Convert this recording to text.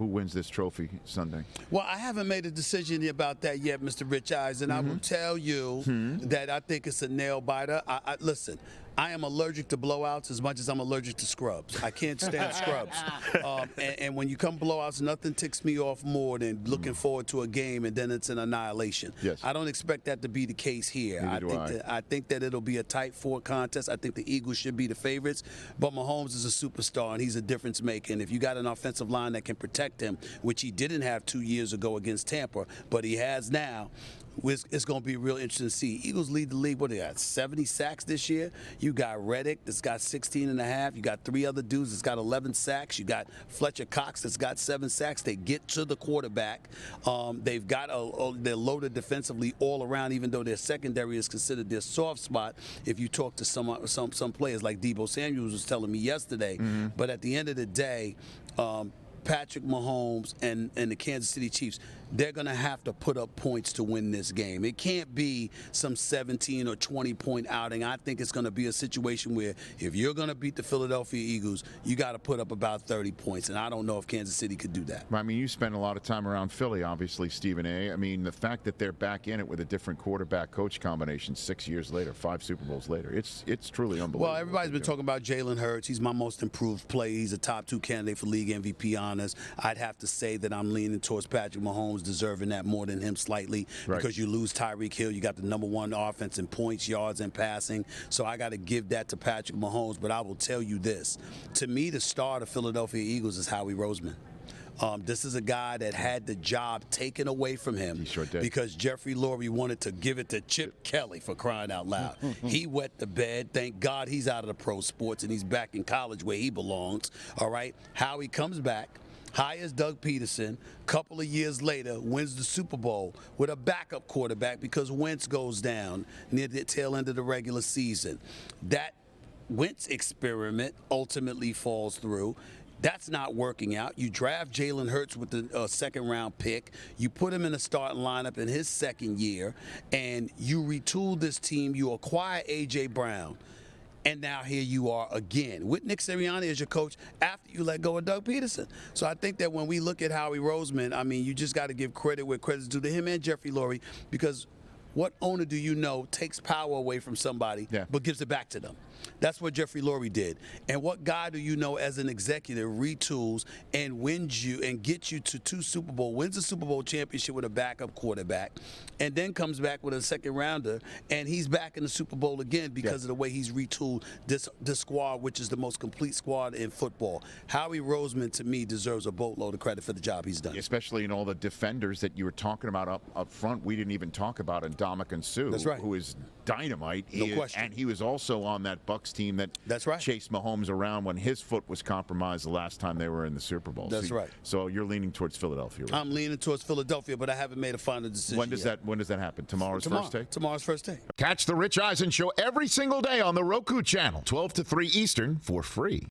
Who wins this trophy Sunday? Well, I haven't made a decision about that yet, Mr. Rich Eisen. I will tell you that I think it's a nail biter. Listen, I am allergic to blowouts as much as I'm allergic to scrubs. I can't stand scrubs. And when you come blowouts, nothing ticks me off more than looking forward to a game and then it's an annihilation. Yes. I don't expect that to be the case here. I think that it'll be a tight four contest. I think the Eagles should be the favorites. But Mahomes is a superstar, and he's a difference maker. And if you got an offensive line that can protect him, which he didn't have 2 years ago against Tampa, but he has now, it's going to be real interesting to see. Eagles lead the league. What, they got 70 sacks this year? You got Reddick that's got 16 and a half. You got 3 other dudes that's got 11 sacks. You got Fletcher Cox that's got 7 sacks. They get to the quarterback. They've got they're loaded defensively all around, even though their secondary is considered their soft spot. If you talk to some players like Deebo Samuels was telling me yesterday. But at the end of the day, Patrick Mahomes and the Kansas City Chiefs, they're going to have to put up points to win this game. It can't be some 17 or 20-point outing. I think it's going to be a situation where if you're going to beat the Philadelphia Eagles, you got to put up about 30 points, and I don't know if Kansas City could do that. I mean, you spend a lot of time around Philly, obviously, Stephen A. I mean, the fact that they're back in it with a different quarterback-coach combination 6 years later, 5 Super Bowls later, it's truly unbelievable. Well, everybody's been talking about Jalen Hurts. He's my most improved player. He's a top 2 candidate for league MVP honors. I'd have to say that I'm leaning towards Patrick Mahomes, deserving that more than him slightly, because you lose Tyreek Hill. You got the #1 offense in points, yards, and passing. So I got to give that to Patrick Mahomes. But I will tell you this. To me, the star of the Philadelphia Eagles is Howie Roseman. This is a guy that had the job taken away from him. He sure did. Because Jeffrey Lurie wanted to give it to Chip Kelly, for crying out loud. He wet the bed. Thank God he's out of the pro sports and he's back in college where he belongs. All right? Howie comes back, hires Doug Peterson, couple of years later wins the Super Bowl with a backup quarterback because Wentz goes down near the tail end of the regular season. That Wentz experiment ultimately falls through. That's not working out. You draft Jalen Hurts with the second-round pick. You put him in the starting lineup in his second year, and you retool this team. You acquire A.J. Brown. And now here you are again with Nick Sirianni as your coach after you let go of Doug Peterson. So I think that when we look at Howie Roseman, I mean, you just got to give credit where credit's due to him and Jeffrey Lurie, because what owner do you know takes power away from somebody but gives it back to them? That's what Jeffrey Lurie did. And what guy do you know as an executive retools and wins you and gets you to 2 Super Bowl, wins a Super Bowl championship with a backup quarterback, and then comes back with a second rounder, and he's back in the Super Bowl again because of the way he's retooled this squad, which is the most complete squad in football. Howie Roseman, to me, deserves a boatload of credit for the job he's done. Especially in all the defenders that you were talking about up front. We didn't even talk about Ndamukong Suh, who is dynamite. No question. And he was also on that Bucs team that chased Mahomes around when his foot was compromised the last time they were in the Super Bowl. That's right. So you're leaning towards Philadelphia, right? I'm leaning towards Philadelphia, but I haven't made a final decision yet. When does that happen? Tomorrow's first take? Tomorrow's first take. Catch the Rich Eisen Show every single day on the Roku channel, 12 to 3 Eastern, for free.